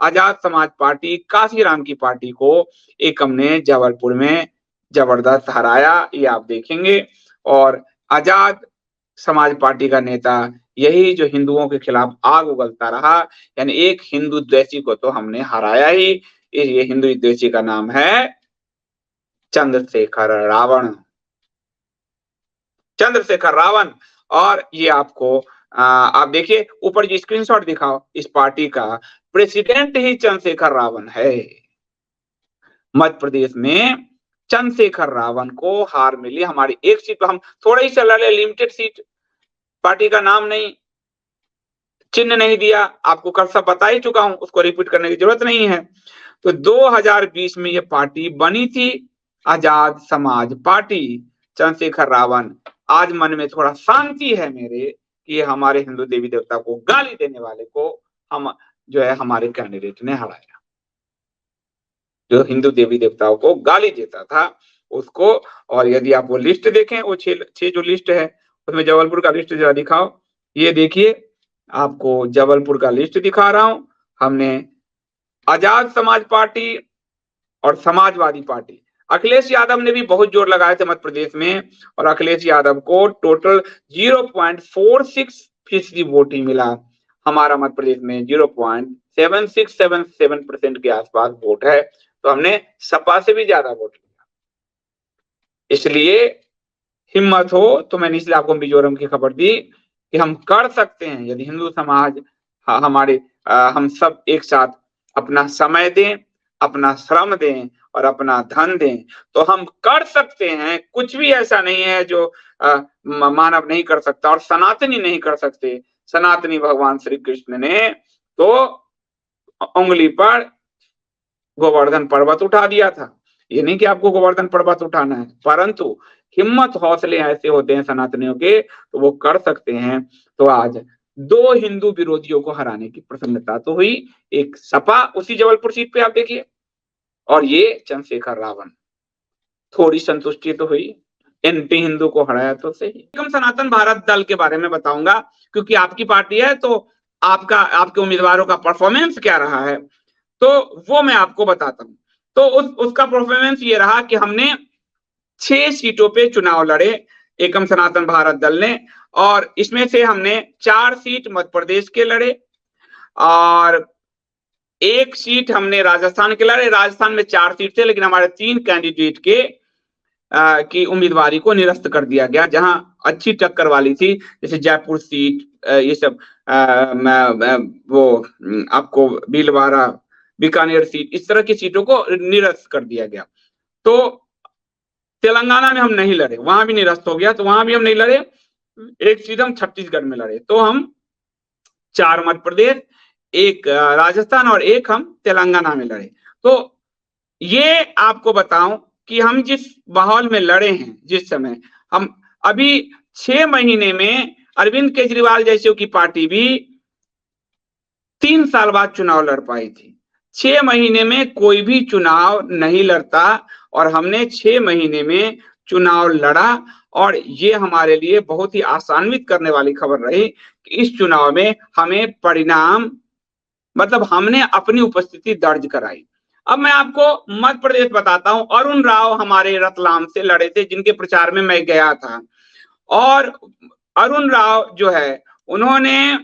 Azad Samaj party, Kashiram की party को एकम ने जबलपुर में जबरदस्त हराया, ये आप देखेंगे। और आजाद समाज पार्टी का नेता यही जो हिंदुओं के खिलाफ आग उगलता रहा, यानी एक हिंदू द्वेषी को तो हमने हराया ही। ये हिंदू द्वेषी का नाम है चंद्रशेखर रावण। चंद्रशेखर रावण। और ये आपको आप देखिए ऊपर जो स्क्रीनशॉट दिखाओ इस पार्टी का, प्रेसिडेंट ही चंद्रशेखर रावण है। मध्य प्रदेश में चंद्रशेखर रावण को हार मिली। हमारी एक सीट हम थोड़ा ही सा लड़े, लिमिटेड सीट, पार्टी का नाम नहीं, चिन्ह नहीं दिया, आपको कल सब बता ही चुका हूं, उसको रिपीट करने की जरूरत नहीं है। तो 2020 में ये पार्टी बनी थी, आजाद समाज पार्टी, चंद्रशेखर रावण। आज मन में थोड़ा शांति है मेरे कि हमारे हिंदू देवी देवता को गाली देने वाले को हम जो है हमारे कैंडिडेट ने हराया। जो हिंदू देवी देवताओं को गाली देता था उसको। और यदि आप वो लिस्ट देखें, वो छह जो लिस्ट है उसमें जबलपुर का लिस्ट जरा दिखाओ। ये देखिए आपको जबलपुर का लिस्ट दिखा रहा हूं। हमने आजाद समाज पार्टी और समाजवादी पार्टी, अखिलेश यादव ने भी बहुत जोर लगाए थे मध्य प्रदेश में, और अखिलेश यादव को टोटल 0.46% वोट ही मिला। हमारा मध्य प्रदेश में 0.7677% के आसपास वोट है, तो हमने सपा से भी ज्यादा वोट लिया। इसलिए हिम्मत हो तो मैंने इसलिए आपको मिजोरम की खबर दी कि हम कर सकते हैं। यदि हिंदू समाज हमारे हम सब एक साथ अपना समय दें, अपना श्रम दें और अपना धन दें, तो हम कर सकते हैं। कुछ भी ऐसा नहीं है जो मानव नहीं कर सकता और सनातनी नहीं कर सकते। सनातनी भगवान श्री कृष्ण ने तो उंगली पर गोवर्धन पर्वत उठा दिया था। ये नहीं कि आपको गोवर्धन पर्वत उठाना है, परंतु हिम्मत हौसले ऐसे होते हैं सनातनियों के, तो वो कर सकते हैं। तो आज दो हिंदू विरोधियों को हराने की प्रसन्नता तो हुई, एक सपा उसी जबलपुर सीट पे आप देखिए, और ये चंद्रशेखर रावण, थोड़ी संतुष्टि तो हुई। एंटी हिंदू को हराया तो सही। हम सनातन भारत दल के बारे में बताऊंगा, क्योंकि आपकी पार्टी है तो आपके उम्मीदवारों का परफॉर्मेंस क्या रहा है तो वो मैं आपको बताता हूं। तो उसका परफॉर्मेंस ये रहा कि हमने 6 सीटों पे चुनाव लड़े एकम सनातन भारत दल ने, और इसमें से हमने 4 सीट मध्य प्रदेश के लड़े और 1 सीट हमने राजस्थान के लड़े। राजस्थान में 4 सीट थे, लेकिन हमारे 3 कैंडिडेट की उम्मीदवारी को निरस्त कर दिया गया। जहां अच्छी टक्कर वाली थी, जैसे जयपुर सीट, ये सब वो आपको भीलवाड़ा, बीकानेर सीट, इस तरह की सीटों को निरस्त कर दिया गया। तो तेलंगाना में हम नहीं लड़े, वहां भी निरस्त हो गया, तो वहां भी हम नहीं लड़े। 1 सीट हम छत्तीसगढ़ में लड़े। तो हम 4 मध्य प्रदेश, 1 राजस्थान और 1 हम तेलंगाना में लड़े। तो ये आपको बताऊं कि हम जिस माहौल में लड़े हैं, जिस समय हम अभी 6 महीने में अरविंद केजरीवाल जैसे की पार्टी भी 3 साल बाद चुनाव लड़ पाई थी। 6 महीने में कोई भी चुनाव नहीं लड़ता, और हमने 6 महीने में चुनाव लड़ा। और ये हमारे लिए बहुत ही आशान्वित करने वाली खबर रही कि इस चुनाव में हमें परिणाम, मतलब हमने अपनी उपस्थिति दर्ज कराई। अब मैं आपको मध्य प्रदेश बताता हूं। अरुण राव हमारे रतलाम से लड़े थे, जिनके प्रचार में मैं गया था। और अरुण राव जो है, उन्होंने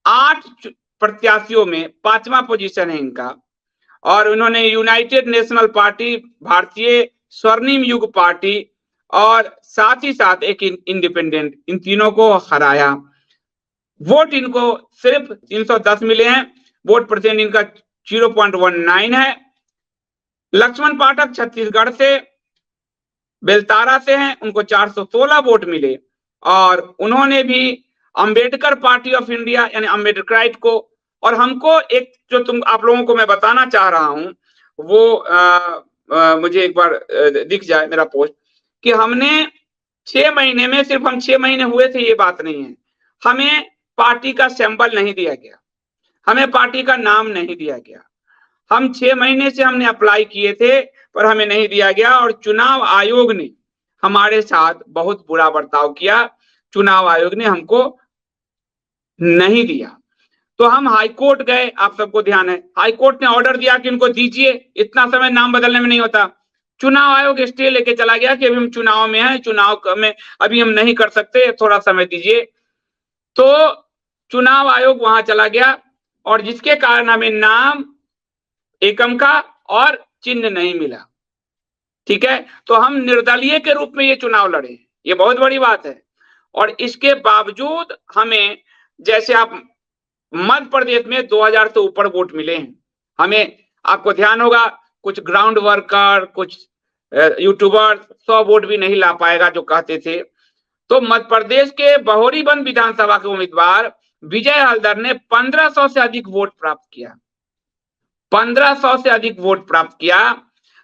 8 प्रत्याशियों में 5वां पोजीशन है इनका, और उन्होंने यूनाइटेड नेशनल पार्टी, भारतीय स्वर्णिम युग पार्टी और साथ ही साथ एक इंडिपेंडेंट, इन तीनों को हराया। वोट इनको सिर्फ 310 मिले हैं। वोट परसेंट इनका 0.19 है। लक्ष्मण पाठक छत्तीसगढ़ से, बेलतारा से हैं, उनको 416 वोट मिले। और उन्होंने भी अंबेडकर पार्टी ऑफ इंडिया यानी अम्बेडकराइट को, और हमको एक जो आप लोगों को मैं बताना चाह रहा हूं वो मुझे एक बार दिख जाए मेरा पोस्ट, कि हमने 6 महीने में, सिर्फ हम 6 महीने हुए थे ये बात नहीं है, हमें पार्टी का सिंबल नहीं दिया गया, हमें पार्टी का नाम नहीं दिया गया। हम 6 महीने से हमने अप्लाई किए थे पर हमें नहीं दिया गया, और चुनाव आयोग ने हमारे साथ बहुत बुरा बर्ताव किया। चुनाव आयोग ने हमको नहीं दिया। तो हम हाई कोर्ट गए, आप सबको ध्यान है, हाई कोर्ट ने ऑर्डर दिया कि इनको दीजिए, इतना समय नाम बदलने में नहीं होता। चुनाव आयोग स्टे लेके चला गया कि अभी हम चुनाव में हैं, चुनाव में अभी हम नहीं कर सकते, थोड़ा समय दीजिए। तो चुनाव आयोग वहां चला गया और जिसके कारण हमें नाम, एकम का और चिन्ह नहीं मिला। ठीक है, तो हम निर्दलीय के रूप में ये चुनाव लड़े, ये बहुत बड़ी बात है। और इसके बावजूद हमें, जैसे आप मध्य प्रदेश में 2000 से ऊपर वोट मिले हैं हमें, आपको ध्यान होगा कुछ ग्राउंड वर्कर, कुछ यूट्यूबर 100 वोट भी नहीं ला पाएगा जो कहते थे। तो मध्य प्रदेश के बहोरीबंद विधानसभा के उम्मीदवार विजय हलदर ने 1500 से अधिक वोट प्राप्त किया, 1500 से अधिक वोट प्राप्त किया।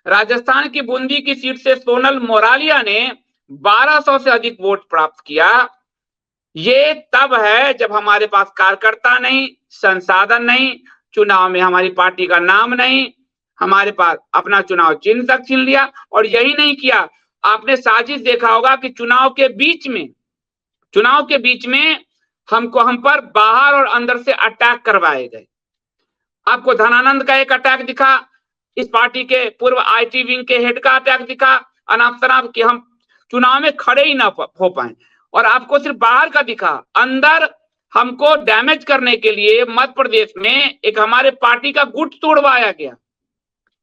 राजस्थान की बूंदी की सीट से सोनल मोरालिया ने 1200 से अधिक वोट प्राप्त किया। ये तब है जब हमारे पास कार्यकर्ता नहीं, संसाधन नहीं, चुनाव में हमारी पार्टी का नाम नहीं, हमारे पास अपना चुनाव चिन्ह तक छीन लिया। और यही नहीं किया, आपने साजिश देखा होगा कि चुनाव के बीच में हम पर बाहर और अंदर से अटैक करवाए गए। आपको धनानंद का एक अटैक दिखा, इस पार्टी के पूर्व आईटी विंग के हेड का अटैक दिखा, अनाप शनाप कि हम चुनाव में खड़े ही ना हो पाए। और आपको सिर्फ बाहर का दिखा, अंदर हमको डैमेज करने के लिए मध्य प्रदेश में एक हमारे पार्टी का गुट तोड़वाया गया।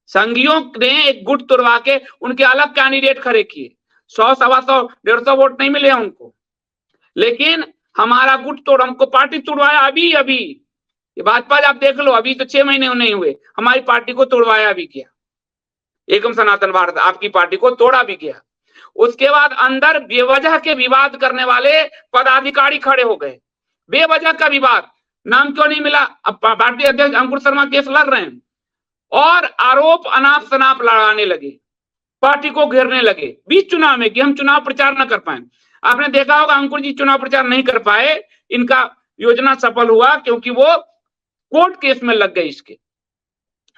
संघियों ने एक गुट तोड़वा के उनके अलग कैंडिडेट खड़े किए। 100, 125, 150 वोट नहीं मिले उनको, लेकिन हमारा गुट तोड़, हमको पार्टी तोड़वाया। अभी ये भाजपा आप देख लो, अभी तो 6 महीने नहीं हुए, हमारी पार्टी को तोड़वाया भी गया। एकम सनातन भारत आपकी पार्टी को तोड़ा भी गया। उसके बाद अंदर बेवजह के विवाद करने वाले पदाधिकारी खड़े हो गए। बेवजह का विवाद, नाम क्यों नहीं मिला, अब पार्टी अध्यक्ष अंकुर शर्मा केस लड़ रहे हैं और आरोप अनाप शनाप लड़ाने लगे, पार्टी को घेरने लगे बीच चुनाव में कि हम चुनाव प्रचार न कर पाए। आपने देखा होगा अंकुर जी चुनाव प्रचार नहीं कर पाए, इनका योजना सफल हुआ क्योंकि वो कोर्ट केस में लग गए। इसके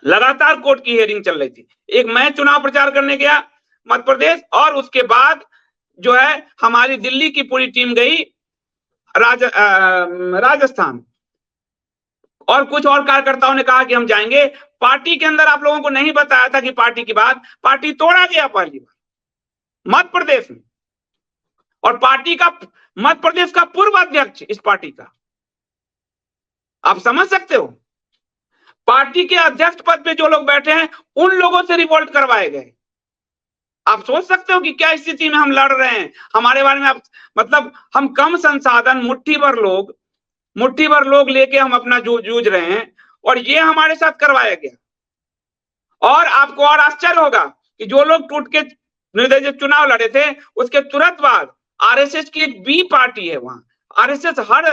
लगातार कोर्ट की हियरिंग चल रही थी। एक मैं चुनाव प्रचार करने गया मध्य प्रदेश, और उसके बाद जो है हमारी दिल्ली की पूरी टीम गई राजस्थान, और कुछ और कार्यकर्ताओं ने कहा कि हम जाएंगे। पार्टी के अंदर आप लोगों को नहीं बताया था कि पार्टी की बात, पार्टी तोड़ा गया पहली बार मध्य प्रदेश में। और पार्टी का, मध्य प्रदेश का पूर्व अध्यक्ष इस पार्टी का, आप समझ सकते हो, पार्टी के अध्यक्ष पद पे जो लोग बैठे हैं उन लोगों से रिवोल्ट करवाए गए। आप सोच सकते हो कि क्या स्थिति में हम लड़ रहे हैं। हमारे बारे में आप, मतलब हम कम संसाधन, मुट्ठी भर लोग लेके हम अपना जूझ रहे हैं, और ये हमारे साथ करवाया गया। और आपको और आश्चर्य होगा कि जो लोग टूट के निर्दलीय चुनाव लड़े थे, उसके तुरंत बाद आरएसएस की एक बी पार्टी है वहां। आरएसएस हर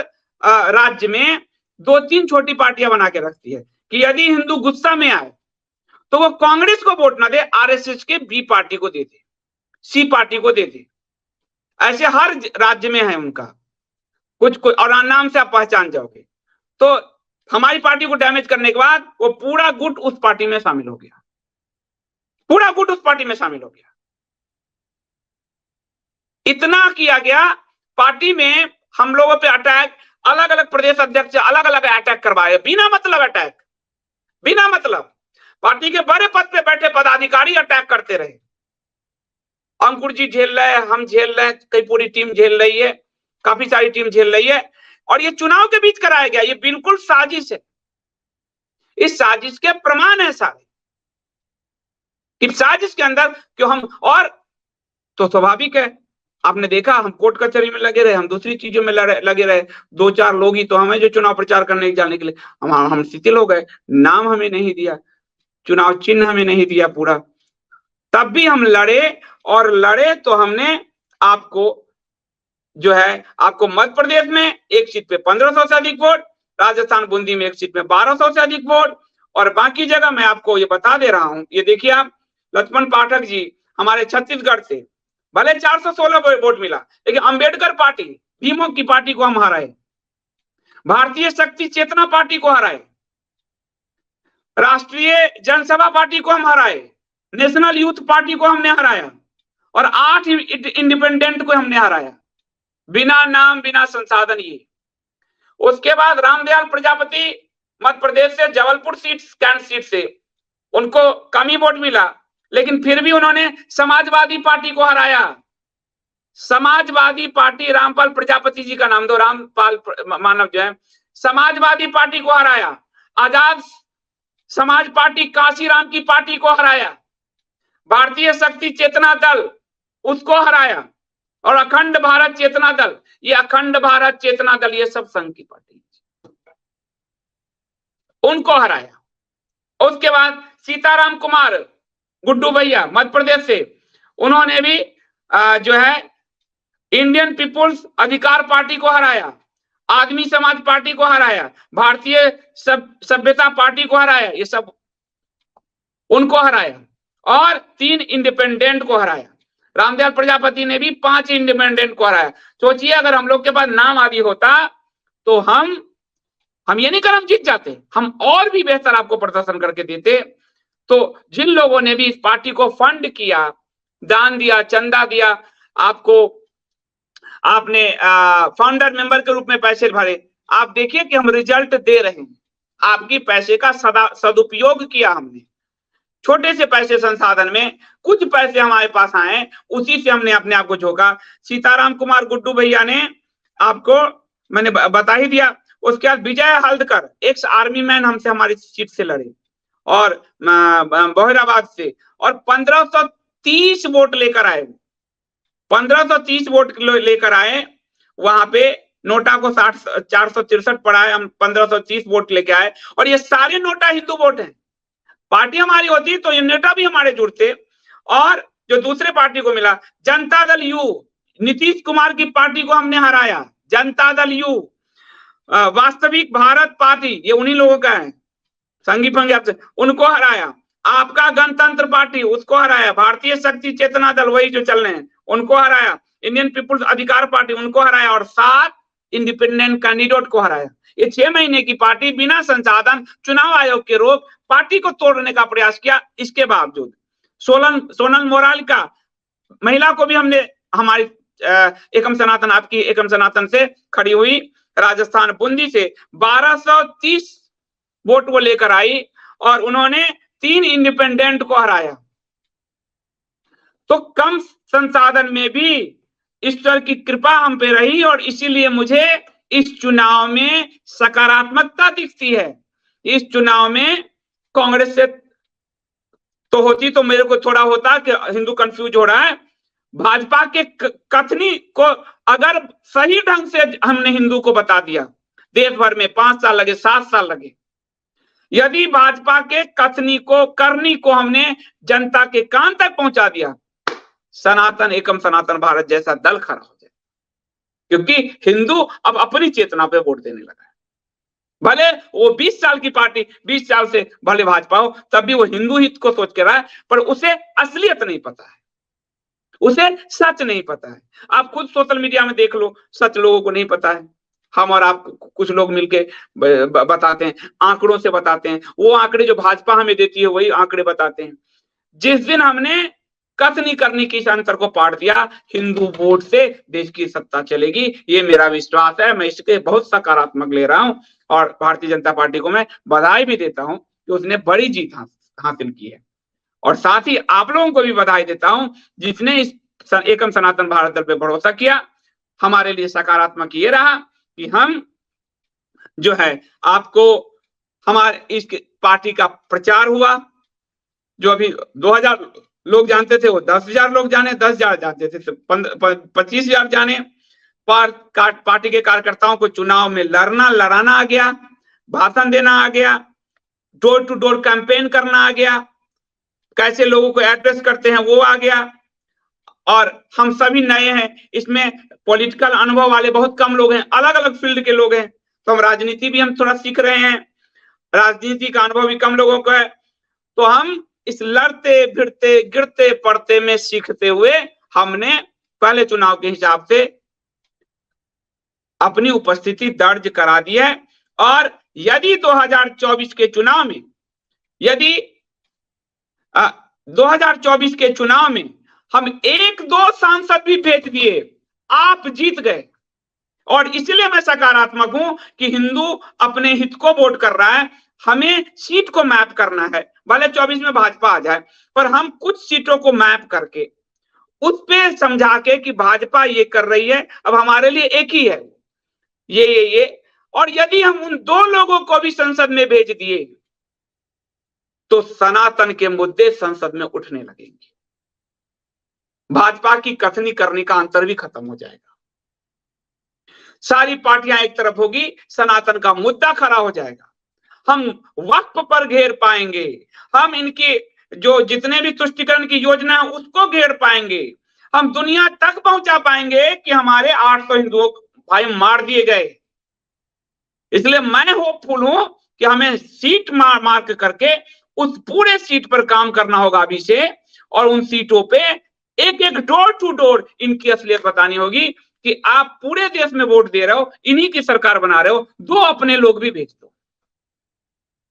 राज्य में 2-3 छोटी पार्टियां बना के रखती है कि यदि हिंदू गुस्सा में आए तो वो कांग्रेस को वोट ना दे, आरएसएस के बी पार्टी को दे दे, सी पार्टी को दे दे। ऐसे हर राज्य में है उनका कुछ और नाम से आप पहचान जाओगे। तो हमारी पार्टी को डैमेज करने के बाद वो पूरा गुट उस पार्टी में शामिल हो गया, पूरा गुट उस पार्टी में शामिल हो गया। इतना किया गया, पार्टी में हम लोगों पे अटैक, अलग अलग प्रदेश अध्यक्ष अलग अलग अटैक करवाए, बिना मतलब अटैक, बिना मतलब। पार्टी के बड़े पद पे बैठे पदाधिकारी अटैक करते रहे। अंकुर जी झेल रहे हैं, हम झेल रहे हैं, कई पूरी टीम झेल रही है, काफी सारी टीम झेल रही है। और ये चुनाव के बीच कराया गया, ये बिल्कुल साजिश है। इस साजिश के प्रमाण है सारे। इस साजिश के अंदर क्यों हम, और तो स्वाभाविक है, आपने देखा हम कोर्ट कचहरी में लगे रहे, हम दूसरी चीजों में लगे रहे। 2-4 लोग ही तो हमें जो चुनाव प्रचार करने जाने के लिए हम शिथिल हो गए। नाम हमें नहीं दिया, चुनाव चिन्ह हमें नहीं दिया पूरा, तब भी हम लड़े। और लड़े तो हमने आपको जो है, आपको मध्य प्रदेश में एक सीट पे 1500 से अधिक वोट, राजस्थान बूंदी में एक सीट में 1200 से अधिक वोट, और बाकी जगह मैं आपको ये बता दे रहा हूं। ये देखिए आप, लक्ष्मण पाठक जी हमारे छत्तीसगढ़ से, भले 416 वोट मिला, लेकिन अंबेडकर पार्टी, भीमों की पार्टी को हम हराए, भारतीय शक्ति चेतना पार्टी को हराए, राष्ट्रीय जनसभा पार्टी को हम हराए, नेशनल यूथ पार्टी को हमने हराया, और 8 इंडिपेंडेंट को हमने हराया, बिना नाम बिना संसाधन। ये उसके बाद रामदयाल प्रजापति मध्य प्रदेश से जबलपुर कैंट सीट से उनको कम ही वोट मिला, लेकिन फिर भी उन्होंने समाजवादी पार्टी को हराया। समाजवादी पार्टी, रामपाल प्रजापति जी का नाम दो, रामपाल मानव जो है, समाजवादी पार्टी को हराया। आजाद समाज पार्टी काशीराम की पार्टी को हराया। भारतीय शक्ति चेतना दल उसको हराया। और अखंड भारत चेतना दल, ये अखंड भारत चेतना दल ये सब संघ की पार्टी, उनको हराया। उसके बाद सीताराम कुमार गुड्डू भैया मध्य प्रदेश से, उन्होंने भी जो है इंडियन पीपुल्स अधिकार पार्टी को हराया, आदमी समाज पार्टी को हराया, भारतीय सभ्यता पार्टी को हराया, ये सब उनको हराया। और 3 इंडिपेंडेंट को हराया। रामदयाल प्रजापति ने भी 5 इंडिपेंडेंट को हराया। सोचिए अगर हम लोग के पास नाम आदि होता तो हम ये नहीं कर हम जीत जाते, हम और भी बेहतर आपको प्रदर्शन करके देते। तो जिन लोगों ने भी इस पार्टी को फंड किया, दान दिया, चंदा दिया, आपने फाउंडर मेंबर के रूप में पैसे भरे, आप देखिए कि हम रिजल्ट दे रहे हैं। आपकी पैसे का सदुपयोग किया हमने। छोटे से पैसे संसाधन में कुछ पैसे हमारे पास आए, उसी से हमने अपने आप को झोंका। सीताराम कुमार गुड्डू भैया ने आपको मैंने बता ही दिया। उसके बाद विजय हल्दकर एक्स आर्मी मैन हमसे हमारी सीट से लड़े और बहिराबाद से, और 1530 वोट लेकर आए। 1530 वोट लेकर आए। वहां पे नोटा को 463 पड़ा, हम 1530 वोट लेके आए। और ये सारे नोटा हिंदू वोट हैं। पार्टी हमारी होती तो ये नोटा भी हमारे जुड़ते। और जो दूसरे पार्टी को मिला, जनता दल यू, नीतीश कुमार की पार्टी को हमने हराया। जनता दल यू, वास्तविक भारत पार्टी, ये उन्हीं लोगों का है, संघी पंगी आपसे, उनको हराया। आपका गणतंत्र पार्टी, उसको हराया। भारतीय शक्ति चेतना दल, वही जो चल रहे हैं, उनको हराया। इंडियन पीपुल्स अधिकार पार्टी, उनको हराया। और 7 इंडिपेंडेंट कैंडिडेट को हराया। ये 6 महीने की पार्टी बिना संसाधन, चुनाव आयोग के रोक, पार्टी को तोड़ने का प्रयास किया। इसके बावजूद सोनल मोराल का महिला को भी हमने, हमारी एकम सनातन, आपकी एकम सनातन से खड़ी हुई, राजस्थान बूंदी से 1230 वोट वो लेकर आई और उन्होंने 3 इंडिपेंडेंट को हराया। तो कम संसाधन में भी ईश्वर की कृपा हम पे रही और इसीलिए मुझे इस चुनाव में सकारात्मकता दिखती है। इस चुनाव में कांग्रेस से तो होती तो मेरे को थोड़ा होता कि हिंदू कंफ्यूज हो रहा है। भाजपा के कथनी को अगर सही ढंग से हमने हिंदू को बता दिया, देश भर में 5 साल लगे, 7 साल लगे, यदि भाजपा के कथनी को, करनी को हमने जनता के कान तक पहुंचा दिया, सनातन एकम सनातन भारत जैसा दल खड़ा हो जाए। क्योंकि हिंदू अब अपनी चेतना पे वोट देने लगा है। भले वो 20 साल की पार्टी, 20 साल से भले भाजपा हो, तब भी वो हिंदू हित को सोच के रहा है, पर उसे असलियत नहीं पता है, उसे सच नहीं पता है। आप खुद सोशल मीडिया में देख लो, सच लोगों को नहीं पता है। हम और आप कुछ लोग मिलके बताते हैं, आंकड़ों से बताते हैं। वो आंकड़े जो भाजपा हमें देती है वही आंकड़े बताते हैं। जिस दिन हमने कथनी करनी की अंतर को पाट दिया, हिंदू वोट से देश की सत्ता चलेगी, ये मेरा विश्वास है। मैं इसके बहुत सकारात्मक ले रहा हूं और भारतीय जनता पार्टी को मैं बधाई भी देता हूं कि उसने बड़ी जीत हासिल की है। और साथ ही आप लोगों को भी बधाई देता हूं जिसने इस एकम सनातन भारत दल पे भरोसा किया। हमारे लिए सकारात्मक ये रहा कि हम जो है आपको, हमारे इस पार्टी का प्रचार हुआ। जो अभी 2000 लोग जानते थे वो 10,000 लोग जाने, 10,000 जानते थे 25,000 जाने। पार्टी के कार्यकर्ताओं को चुनाव में लड़ाना आ गया, भाषण देना आ गया, डोर टू डोर कैंपेन करना आ गया, कैसे लोगों को एड्रेस करते हैं वो आ गया। और हम सभी नए हैं, इसमें पॉलिटिकल अनुभव वाले बहुत कम लोग हैं, अलग अलग फील्ड के लोग हैं। तो हम राजनीति भी हम थोड़ा सीख रहे हैं, राजनीति का अनुभव भी कम लोगों को है। तो हम इस लड़ते भिड़ते गिरते पड़ते में सीखते हुए हमने पहले चुनाव के हिसाब से अपनी उपस्थिति दर्ज करा दी है। और यदि 2024 के चुनाव में, यदि 2024 के चुनाव में हम 1-2 सांसद भी भेज दिए, आप जीत गए। और इसलिए मैं सकारात्मक हूं कि हिंदू अपने हित को वोट कर रहा है। हमें सीट को मैप करना है, भले 24 में भाजपा आ जाए, पर हम कुछ सीटों को मैप करके उस पे समझा के कि भाजपा ये कर रही है, अब हमारे लिए एक ही है, ये। और यदि हम उन दो लोगों को भी संसद में भेज दिए तो सनातन के मुद्दे संसद में उठने लगेंगे, भाजपा की कथनी करने का अंतर भी खत्म हो जाएगा, सारी पार्टियां एक तरफ होगी, सनातन का मुद्दा खड़ा हो जाएगा, हम वक्फ पर घेर पाएंगे, हम इनके जो जितने भी तुष्टिकरण की योजना है उसको घेर पाएंगे, हम दुनिया तक पहुंचा पाएंगे कि हमारे 800 हिंदुओं भाई मार दिए गए। इसलिए मैं होपफुल हूं कि हमें सीट मार्क करके उस पूरे सीट पर काम करना होगा अभी से, और उन सीटों पे एक एक डोर टू डोर इनकी असलियत बतानी होगी कि आप पूरे देश में वोट दे रहे हो, इन्हीं की सरकार बना रहे हो, दो अपने लोग भी भेज दो,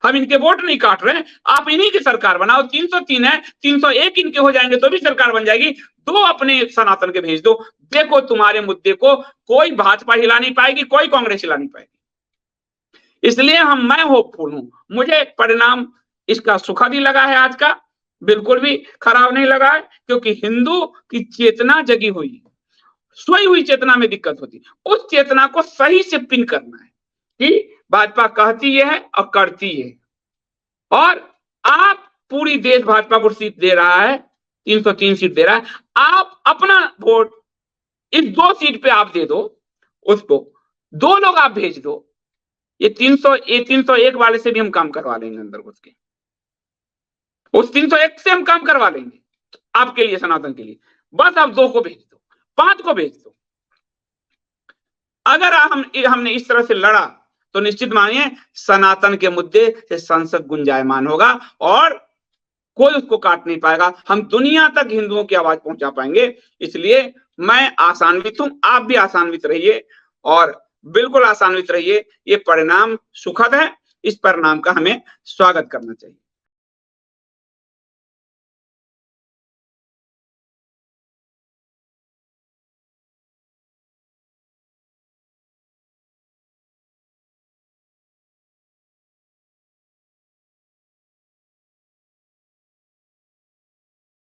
हम इनके वोट नहीं काट रहे हैं, आप इन्हीं की सरकार बनाओ। 303 है, 301 इनके हो जाएंगे तो भी सरकार बन जाएगी, दो अपने सनातन के भेज दो, देखो तुम्हारे मुद्दे को कोई भाजपा हिला नहीं पाएगी, कोई कांग्रेस हिला नहीं पाएगी। इसलिए मैं होपफुल हूं, मुझे परिणाम इसका सुखद ही लगा है आज का, बिल्कुल भी खराब नहीं लगा है, क्योंकि हिंदू की चेतना जगी हुई है, सोई हुई चेतना में दिक्कत होती, उस चेतना को सही से पिन करना है कि भाजपा कहती है और करती है, और आप पूरी देश भाजपा को सीट दे रहा है, 303 सीट दे रहा है, आप अपना वोट इस 2 सीट पे आप दे दो, उसको 2 लोग आप भेज दो, ये 301 वाले से भी हम काम करवा लेंगे, अंदर घुस के उस 301 से हम काम करवा लेंगे आपके लिए, सनातन के लिए, बस आप 2 को भेज दो, 5 को भेज दो। अगर हमने इस तरह से लड़ा तो निश्चित मानिए सनातन के मुद्दे से संसद गुंजायमान होगा और कोई उसको काट नहीं पाएगा, हम दुनिया तक हिंदुओं की आवाज पहुंचा पाएंगे। इसलिए मैं आशान्वित हूं, आप भी आशान्वित रहिए और बिल्कुल आशान्वित रहिए, ये परिणाम सुखद है, इस परिणाम का हमें स्वागत करना चाहिए।